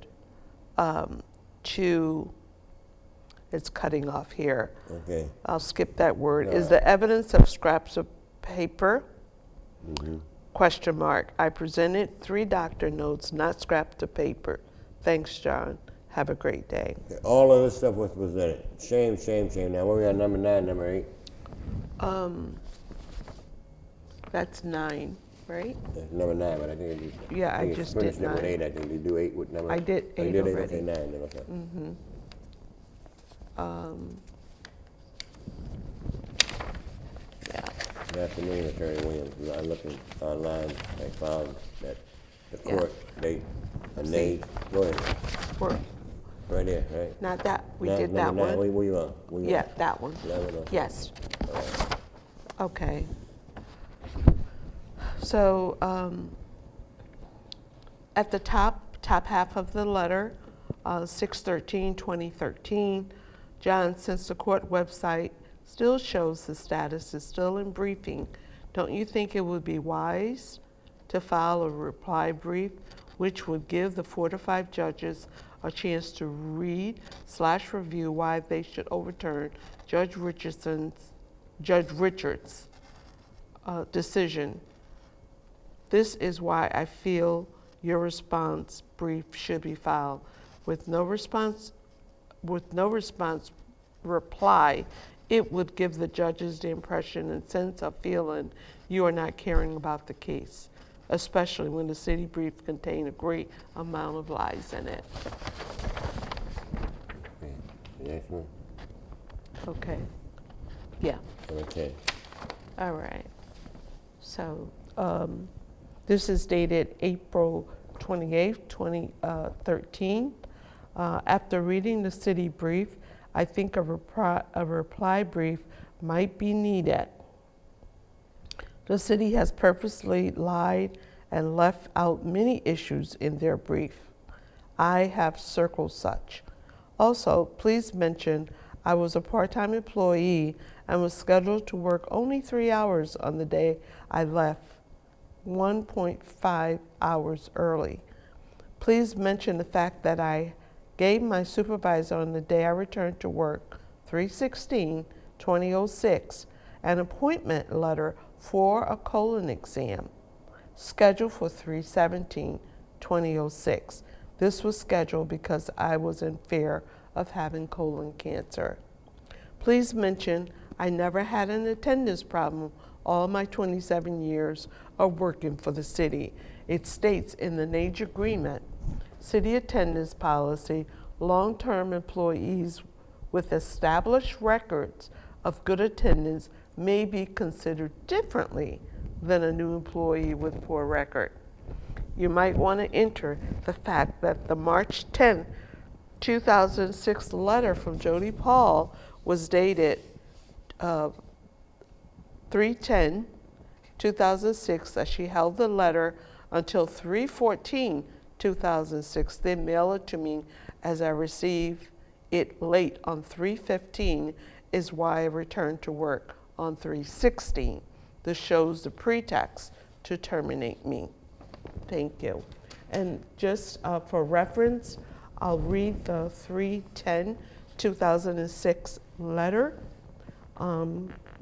B: it's cutting off here.
A: Okay.
B: I'll skip that word. Is the evidence of scraps of paper? Question mark. I presented 3 doctor notes, not scraps of paper. Thanks, John. Have a great day.
A: Okay. All of this stuff was presented. Shame, shame, shame. Now, where we at, number 9, number 8?
B: That's 9, right?
A: That's number 9, but I think
B: I just did 9.
A: With 8. I think you do 8 with number.
B: I did 8
A: you did 8,
B: already.
A: okay, 9 then, okay.
B: Yeah.
A: Good afternoon, Attorney Williams. I'm looking online. I found that the court date, a name. Go ahead.
B: We're,
A: Right there, right?
B: not that. We
A: Nine-
B: did that
A: number 9.
B: one.
A: Where you on? Where you
B: Yeah,
A: on?
B: that one.
A: That one, okay.
B: Yes. Okay. So at the top half of the letter, 6/13/2013, John, since the court website still shows the status is still in briefing, don't you think it would be wise to file a reply brief which would give the 4 to 5 judges a chance to read/review why they should overturn Judge Richards' decision? This is why I feel your response brief should be filed. With no response reply, it would give the judges the impression and sense of feeling you are not caring about the case, especially when the city brief contained a great amount of lies in it.
A: Okay. The next one?
B: Okay. Yeah.
A: Okay.
B: All right. So this is dated April 28th, 2013. After reading the city brief, I think a reply brief might be needed. The city has purposely lied and left out many issues in their brief. I have circled such. Also, please mention I was a part-time employee and was scheduled to work only 3 hours on the day I left, 1.5 hours early. Please mention the fact that I gave my supervisor on the day I returned to work, 3/16/2006, an appointment letter for a colon exam scheduled for 3/17/2006. This was scheduled because I was in fear of having colon cancer. Please mention I never had an attendance problem all my 27 years of working for the city. It states in the Nage agreement, city attendance policy, long-term employees with established records of good attendance may be considered differently than a new employee with poor record. You might want to enter the fact that the March 10, 2006 letter from Jody Paul was dated 3/10/2006, that she held the letter until 3/14/2006, then mail it to me as I received it late on 3/15 is why I returned to work on 3/16. This shows the pretext to terminate me. Thank you. And just for reference, I'll read the 3/10/2006 letter.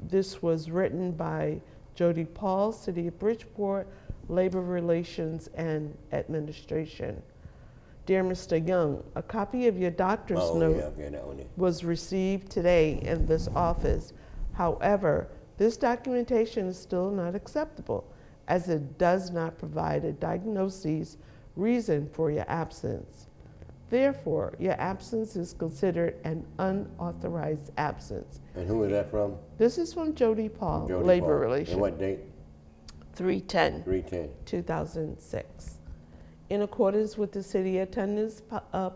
B: This was written by Jody Paul, City of Bridgeport, Labor Relations and Administration. Dear Mr. Young, a copy of your doctor's note was received today in this office. However, this documentation is still not acceptable as it does not provide a diagnosis reason for your absence. Therefore, your absence is considered an unauthorized absence.
A: And who is that from?
B: This is from Jody Paul,
A: Jody
B: Labor
A: Paul.
B: Relations.
A: And what date?
B: 3/10/2006. In accordance with the city attendance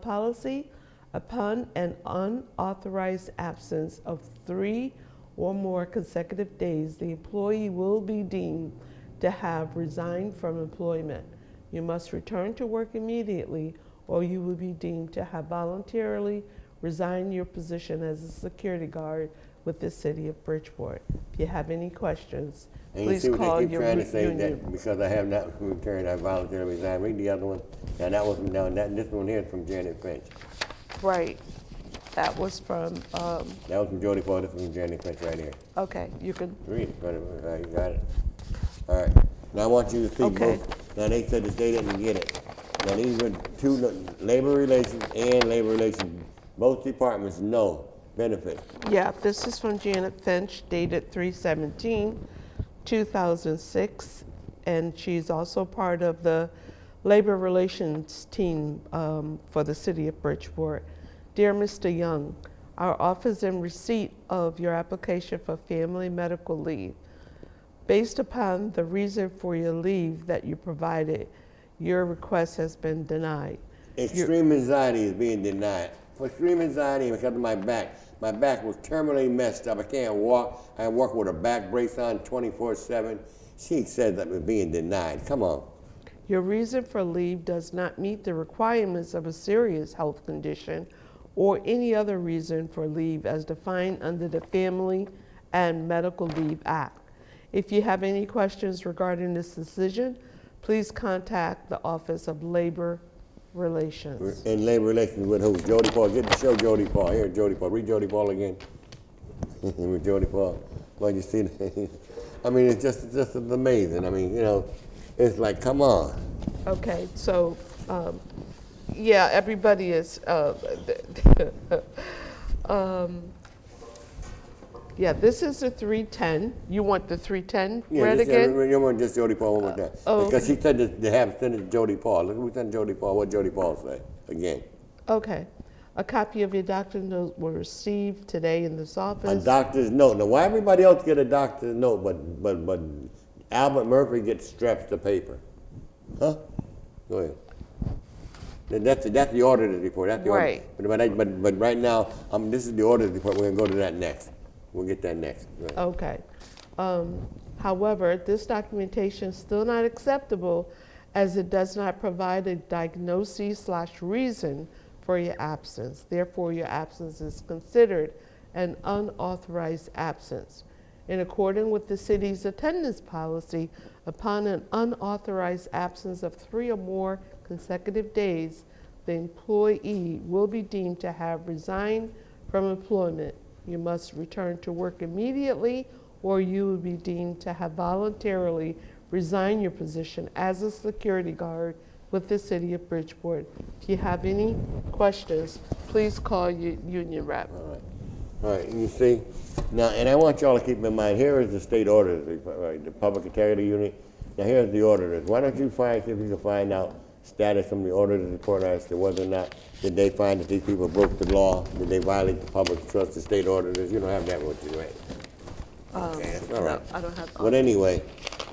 B: policy, upon an unauthorized absence of 3 or more consecutive days, the employee will be deemed to have resigned from employment. You must return to work immediately, or you will be deemed to have voluntarily resigned your position as a security guard with the city of Bridgeport. If you have any questions,
A: And
B: please
A: you see
B: call
A: what they keep
B: your
A: trying to say
B: union.
A: that because I have not returned, I voluntarily resigned. Read the other one. Now that was from this one here is from Janet Finch.
B: Right. That was from,
A: That was from Jody Paul. This was from Janet Finch right here.
B: okay, you can,
A: Read it. You got it. All right. Now I want you to see
B: Okay.
A: both. Now they said that they didn't get it. Now these were two labor relations and labor relations. Both departments know benefits.
B: yeah, this is from Janet Finch, dated 3/17/2006, and she's also part of the labor relations team for the city of Bridgeport. Dear Mr. Young, our office is in receipt of your application for family medical leave. Based upon the reason for your leave that you provided, your request has been denied.
A: Extreme anxiety is being denied. For extreme anxiety because of my back. My back was terminally messed up. I can't walk. I work with a back brace on 24/7. She said that was being denied. Come on.
B: Your reason for leave does not meet the requirements of a serious health condition or any other reason for leave as defined under the Family and Medical Leave Act. If you have any questions regarding this decision, please contact the Office of Labor Relations.
A: In labor relations with who? Jody Paul. Get to show Jody Paul. Here, Jody Paul. Read Jody Paul again. With Jody Paul. Well, you see, I mean, it's just amazing. I mean, you know, it's like, come on.
B: Okay, so, yeah, everybody is, yeah, this is the 310. You want the 310 read again?
A: You want just Jody Paul one more time. Because she said that they have sent it to Jody Paul. Look who sent Jody Paul. What Jody Paul said again.
B: Okay. A copy of your doctor's note was received today in this office.
A: A doctor's note. Now, why everybody else get a doctor's note, but Albert Murphy gets straps to paper? Huh? Go ahead. That's the auditor's report. That's the
B: Right.
A: But right now, this is the auditor's report. We're gonna go to that next. We'll get that next. Right.
B: Okay. However, this documentation is still not acceptable as it does not provide a diagnosis/reason for your absence. Therefore, your absence is considered an unauthorized absence. In accordance with the city's attendance policy, upon an unauthorized absence of 3 or more consecutive days, the employee will be deemed to have resigned from employment. You must return to work immediately, or you will be deemed to have voluntarily resigned your position as a security guard with the city of Bridgeport. If you have any questions, please call your union rep.
A: All right, you see, now, and I want y'all to keep in mind, here is the state auditor, right, the Public Integrity Unit. Now, here's the auditors. Why don't you see if you can find out status from the auditor's report as to whether or not did they find that these people broke the law, did they violate the public trust, the state auditors. You don't have that with you, right? Okay, that's all
B: No,
A: right.
B: I don't have.
A: But anyway,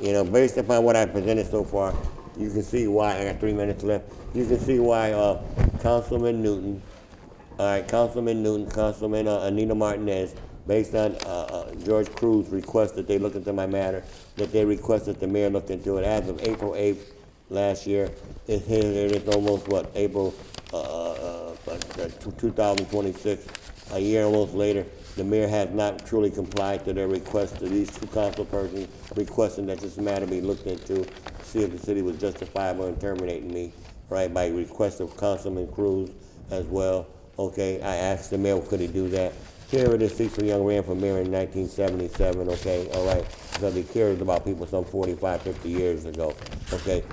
A: based upon what I presented so far, you can see why, I got 3 minutes left, you can see why Councilman Newton, Councilman Anita Martinez, based on George Cruz's request that they look into my matter, that they request that the mayor look into it. As of April 8th last year, it is almost, April 2026, a year almost later. The mayor has not truly complied to their request to these two council persons requesting that this matter be looked into, see if the city was justifiable in terminating me, right, by request of Councilman Cruz as well. Okay, I asked the mayor, could he do that? Here it is, Cecil Young ran for mayor in 1977, okay, all right, because he cares about people some 45, 50 years ago, okay.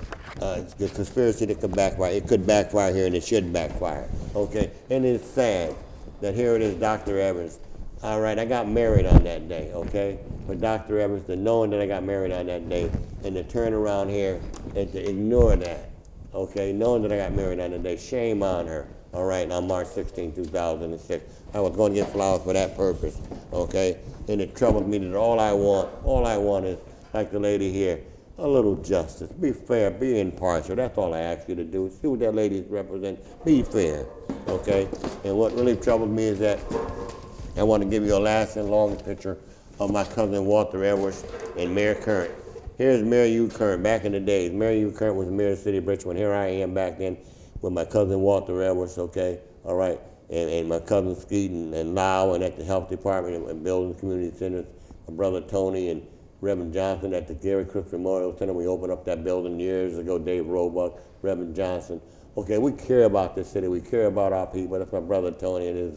A: It's the conspiracy that could backfire. It could backfire here, and it should backfire, okay. And it's sad that here it is, Dr. Evans. All right, I got married on that day, okay? But Dr. Evans, the knowing that I got married on that day, and to turn around here and to ignore that, okay? Knowing that I got married on that day, shame on her, all right, on March 16, 2006. I was going to get flowers for that purpose, okay? And it troubles me that all I want is, like the lady here, a little justice. Be fair, be impartial. That's all I ask you to do. See what that lady represents. Be fair, okay? And what really troubles me is that I want to give you a last and long picture of my cousin Walter Edwards and Mayor Current. Here's Mayor Hugh Current back in the days. Mayor Hugh Current was the mayor of the city of Richmond. Here I am back then with my cousin Walter Edwards, okay? All right, and my cousin Skeet and Lau, and at the health department and building community centers, my brother Tony and Reverend Johnson at the Gary Crooks Memorial Center. We opened up that building years ago, Dave Roebuck, Reverend Johnson. Okay, we care about this city. We care about our people. That's my brother Tony and his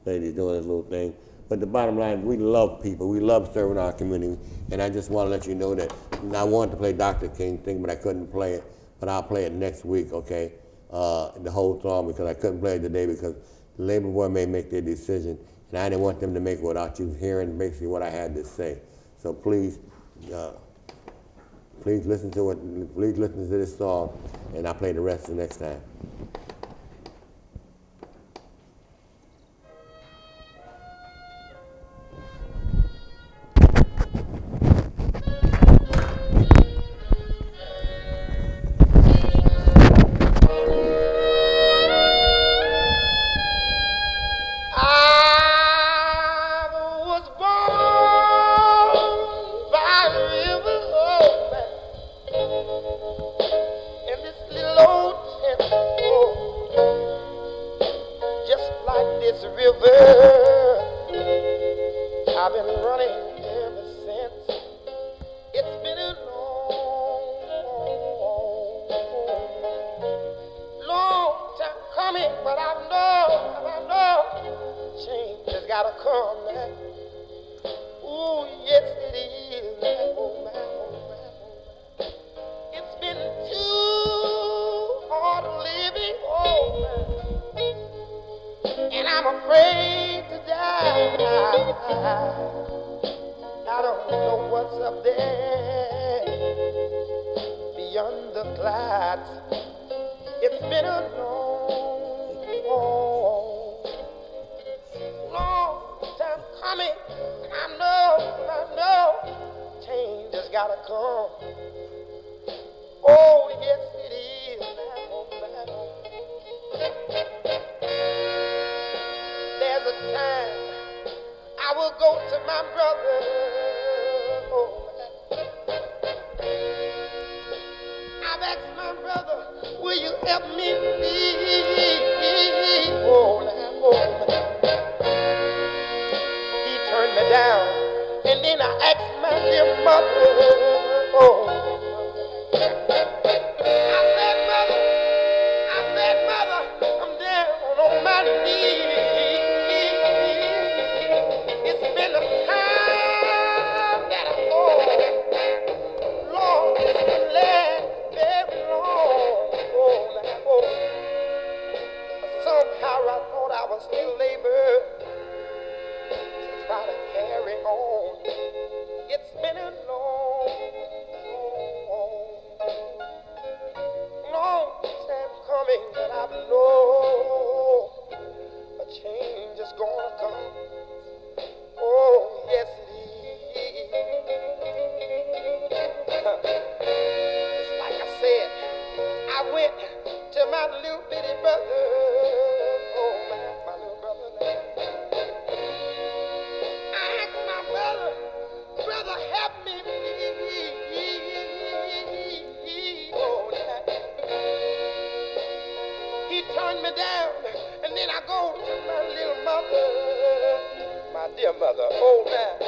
A: lady doing his little thing. But the bottom line, we love people. We love serving our community. And I just want to let you know that I wanted to play Dr. King thing, but I couldn't play it. But I'll play it next week, okay? The whole song, because I couldn't play it today because the Labor Board may make their decision. And I didn't want them to make it without you hearing basically what I had to say. So please listen to this song, and I'll play the rest the next time.
C: I've been running ever since. It's been a long time coming, but I know, change has gotta come, man. Ooh, yes it is, man. Oh, man, oh, man. It's been too hard living, oh, man. And I'm afraid to die. I don't know what's up there beyond the clouds. It's been a long time coming. And I know, change has gotta come. Oh, yes it is, man, oh, man, oh. There's a time I will go to my brother. Oh, I've asked my brother, will you help me please? Oh, he turned me down, and then I asked my dear mother. Oh, I said, mother, I'm down on my knees. It's been a time that I Lord, it's been very long. Somehow I thought I was still able to try to carry on. It's been a long dear mother, oh man.